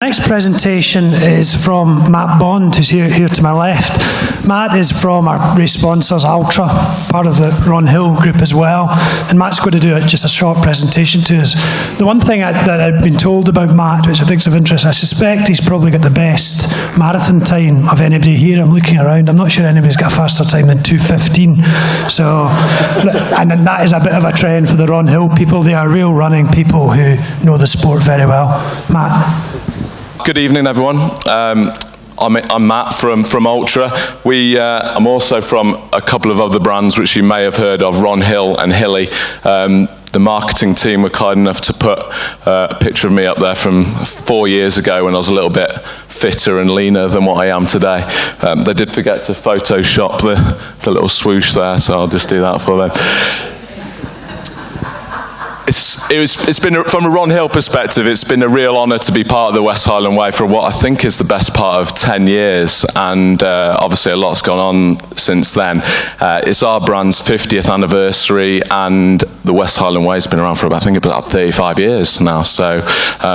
Next presentation is from Matt Bond, who's here to my left. Matt is from our race sponsors, Altra, part of the Ron Hill group as well. And Matt's going to do just a short presentation to us. The one thing that I've been told about Matt, which I think is of interest, I suspect he's probably got the best marathon time of anybody here. I'm looking around. I'm not sure anybody's got a faster time than 2:15. So, and that is a bit of a trend for the Ron Hill people. They are real running people who know the sport very well. Matt. Good evening, everyone. I'm Matt from Ultra. I'm also from a couple of other brands which you may have heard of, Ron Hill and Hilly. The marketing team were kind enough to put a picture of me up there from 4 years ago when I was a little bit fitter and leaner than what I am today. They did forget to Photoshop the little swoosh there, so I'll just do that for them. It's been, from a Ron Hill perspective, it's been a real honour to be part of the West Highland Way for what I think is the best part of 10 years, and obviously a lot's gone on since then. It's our brand's 50th anniversary, and the West Highland Way has been around for about 35 years now, so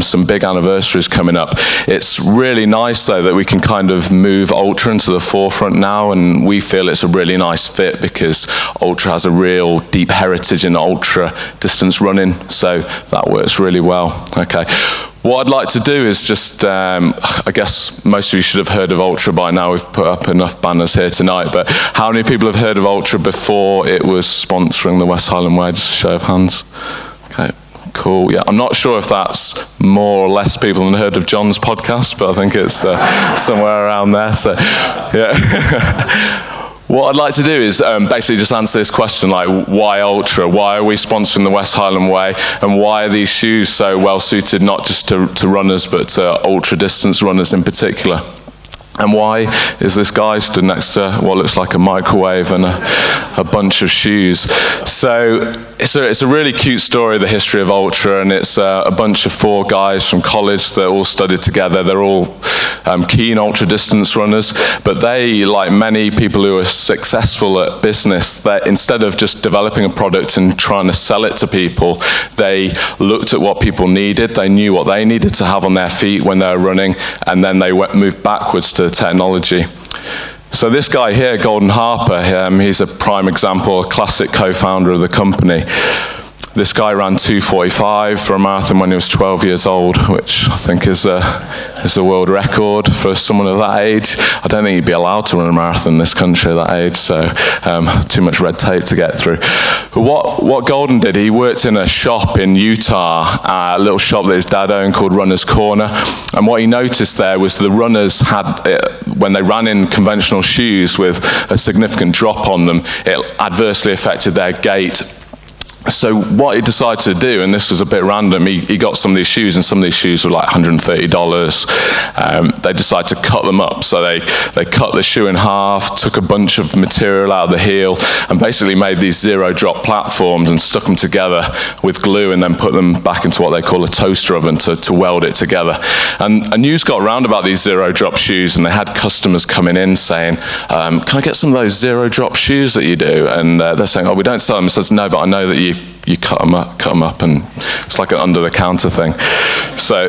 some big anniversaries coming up. It's really nice, though, that we can kind of move Ultra into the forefront now, and we feel it's a really nice fit because Ultra has a real deep heritage in ultra distance running. So that works really well. Okay. What I'd like to do is just, I guess most of you should have heard of Ultra by now. We've put up enough banners here tonight, but how many people have heard of Ultra before it was sponsoring the West Highland Way? Just a show of hands. Okay, cool. Yeah, I'm not sure if that's more or less people than heard of John's podcast, but I think it's somewhere around there. So, yeah. What I'd like to do is basically just answer this question, like, why Ultra? Why are we sponsoring the West Highland Way? And why are these shoes so well suited not just to runners, but to ultra distance runners in particular? And why is this guy stood next to what looks like a microwave and a bunch of shoes? So it's a really cute story, the history of Ultra, and it's a bunch of 4 guys from college that all studied together. They're all keen ultra distance runners, but they, like many people who are successful at business, that instead of just developing a product and trying to sell it to people, they looked at what people needed. They knew what they needed to have on their feet when they were running, and then they moved backwards to technology. So this guy here, Golden Harper, he's a prime example, a classic co-founder of the company. This guy ran 2:45 for a marathon when he was 12 years old, which I think is a world record for someone of that age. I don't think you'd be allowed to run a marathon in this country at that age, so too much red tape to get through. But what Golden did, he worked in a shop in Utah, a little shop that his dad owned called Runner's Corner, and what he noticed there was the runners had, when they ran in conventional shoes with a significant drop on them, it adversely affected their gait. So what he decided to do, and this was a bit random, he got some of these shoes, and some of these shoes were like $130. They decided to cut them up. So they cut the shoe in half, took a bunch of material out of the heel, and basically made these zero-drop platforms and stuck them together with glue, and then put them back into what they call a toaster oven to weld it together. And news got around about these zero-drop shoes, and they had customers coming in saying, can I get some of those zero-drop shoes that you do? And they're saying, oh, we don't sell them. He says, no, but I know that you cut them up, and it's like an under-the-counter thing. So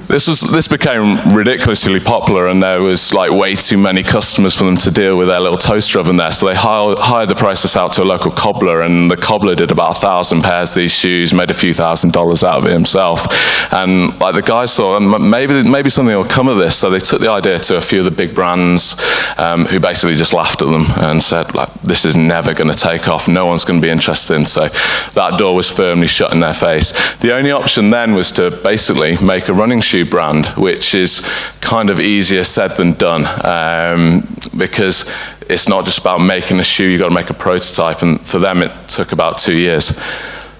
this became ridiculously popular, and there was like way too many customers for them to deal with their little toaster oven there. So they hired the process out to a local cobbler, and the cobbler did about 1,000 pairs of these shoes, made a few $1,000s out of it himself. And like the guys thought, maybe something will come of this. So they took the idea to a few of the big brands, who basically just laughed at them and said, like, this is never going to take off. No one's going to be interested in. So that door was firmly shut in their face. The only option then was to basically make a running shoe brand, which is kind of easier said than done, because it's not just about making a shoe, you've got to make a prototype, and for them it took about 2 years.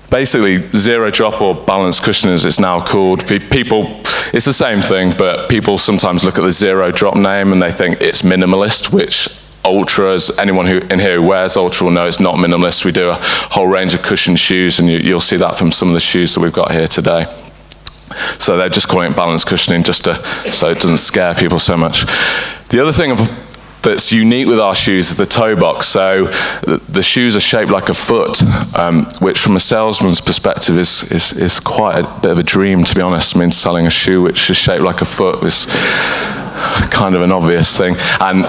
Basically, zero drop, or balanced cushioning as it's now called, it's the same thing, but people sometimes look at the zero drop name and they think it's minimalist, which Ultras, anyone in here who wears Ultra will know it's not minimalist. We do a whole range of cushioned shoes, and you'll see that from some of the shoes that we've got here today. So they're just calling it balanced cushioning so it doesn't scare people so much. The other thing that's unique with our shoes is the toe box. So the shoes are shaped like a foot, which from a salesman's perspective is quite a bit of a dream, to be honest. I mean, selling a shoe which is shaped like a foot is kind of an obvious thing. And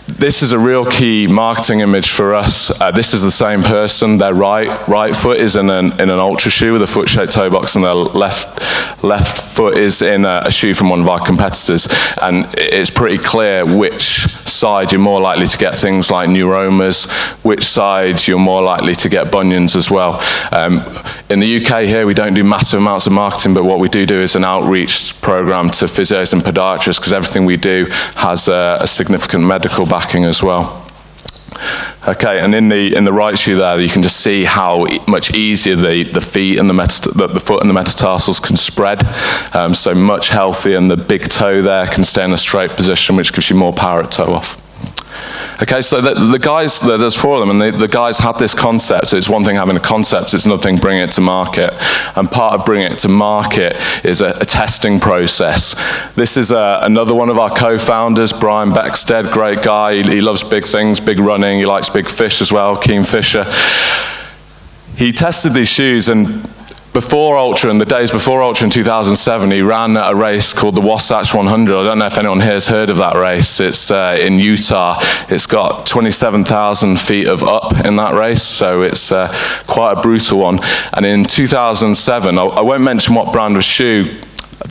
this is a real key marketing image for us. This is the same person. Their right foot is in an Ultra shoe with a foot-shaped toe box, and their left foot is in a shoe from one of our competitors. And it's pretty clear which side you're more likely to get things like neuromas, which side you're more likely to get bunions as well. In the UK here, we don't do massive amounts of marketing, but what we do is an outreach program to physios and podiatrists, because everything we do has a significant medical backing as well. Okay, and in the right shoe there, you can just see how much easier the feet and the foot and the metatarsals can spread. So much healthier, and the big toe there can stay in a straight position, which gives you more power at toe off. Okay, so the guys, there's four of them, and the guys had this concept. It's one thing having a concept, it's another thing bringing it to market. And part of bringing it to market is a testing process. This is another one of our co-founders, Brian Beckstead, great guy. He loves big things, big running. He likes big fish as well, keen fisher. He tested these shoes, and before Ultra, in the days before Ultra in 2007, he ran a race called the Wasatch 100. I don't know if anyone here has heard of that race. It's in Utah. It's got 27,000 feet of up in that race, so it's quite a brutal one. And in 2007, I won't mention what brand of shoe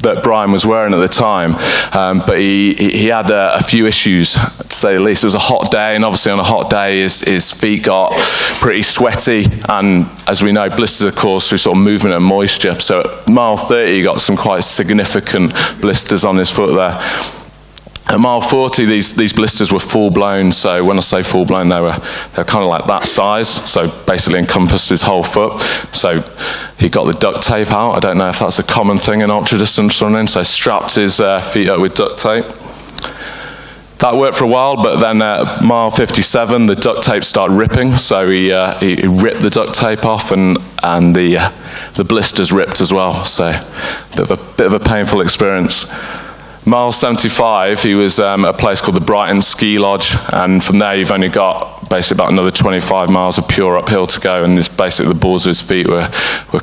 that Brian was wearing at the time, but he had a few issues, to say the least. It was a hot day, and obviously on a hot day his feet got pretty sweaty, and as we know, blisters are caused through sort of movement and moisture. So at mile 30 he got some quite significant blisters on his foot there. At mile 40, these blisters were full-blown, so when I say full-blown, they were kind of like that size, so basically encompassed his whole foot. So he got the duct tape out. I don't know if that's a common thing in ultra-distance running, so strapped his feet up with duct tape. That worked for a while, but then at mile 57, the duct tape started ripping, so he ripped the duct tape off, and the blisters ripped as well, so a bit of a painful experience. Mile 75, he was at a place called the Brighton Ski Lodge, and from there you've only got basically about another 25 miles of pure uphill to go, and basically the balls of his feet were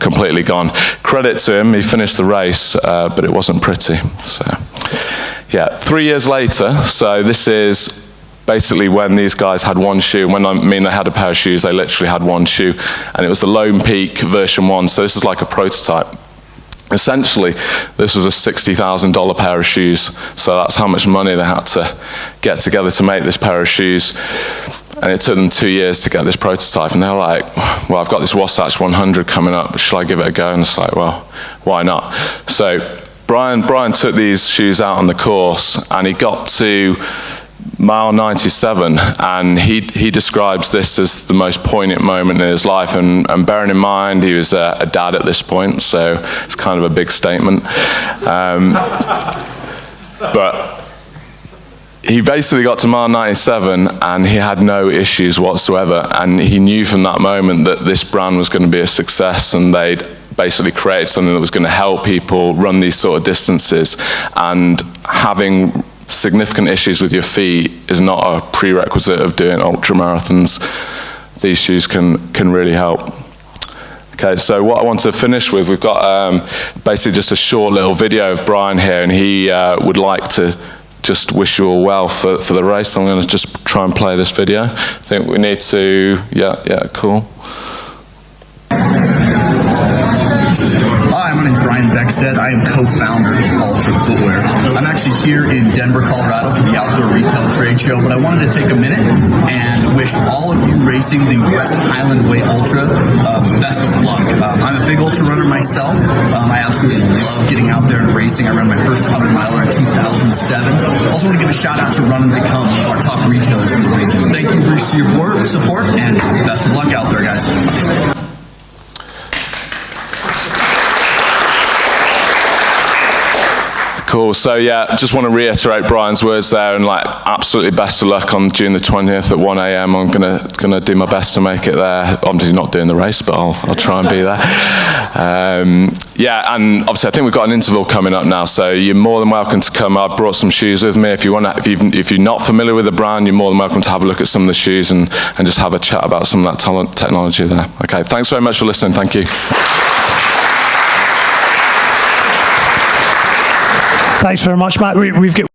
completely gone. Credit to him, he finished the race, but it wasn't pretty. So, yeah, 3 years later, so this is basically when these guys had one shoe. When I mean they had a pair of shoes, they literally had one shoe, and it was the Lone Peak version 1, so this is like a prototype. Essentially, this was a $60,000 pair of shoes, so that's how much money they had to get together to make this pair of shoes. And it took them 2 years to get this prototype, and they're like, well, I've got this Wasatch 100 coming up, shall I give it a go? And it's like, well, why not? So Brian took these shoes out on the course, and he got to mile 97, and he describes this as the most poignant moment in his life, and bearing in mind he was a dad at this point, so it's kind of a big statement. But he basically got to mile 97 and he had no issues whatsoever, and he knew from that moment that this brand was going to be a success, and they'd basically created something that was going to help people run these sort of distances. And having significant issues with your feet is not a prerequisite of doing ultra marathons. These shoes can really help. Okay, so what I want to finish with, we've got basically just a short little video of Brian here, and he would like to just wish you all well for the race. I'm going to just try and play this video. I think we need to, yeah, cool. Hi, my name is Brian Beckstead. I am co-founder of Altra Footwear. I'm actually here in Denver, Colorado for the Outdoor Retail Trade Show, but I wanted to take a minute and wish all of you racing the West Highland Way Ultra best of luck. I'm a big ultra runner myself. I absolutely love getting out there and racing. I ran my first 100-miler in 2007. Also want to give a shout out to Run and Become, our top retailers in the region. Thank you for your support, and best of luck out there, guys. Cool. So yeah, just want to reiterate Brian's words there, and like absolutely best of luck on June the 20th at 1 a.m. I'm gonna do my best to make it there. Obviously not doing the race, but I'll try and be there. Yeah, and obviously I think we've got an interval coming up now, so you're more than welcome to come. I brought some shoes with me. If you want, if you're not familiar with the brand, you're more than welcome to have a look at some of the shoes and just have a chat about some of that technology there. Okay, thanks very much for listening. Thank you. Thanks very much, Matt. We've got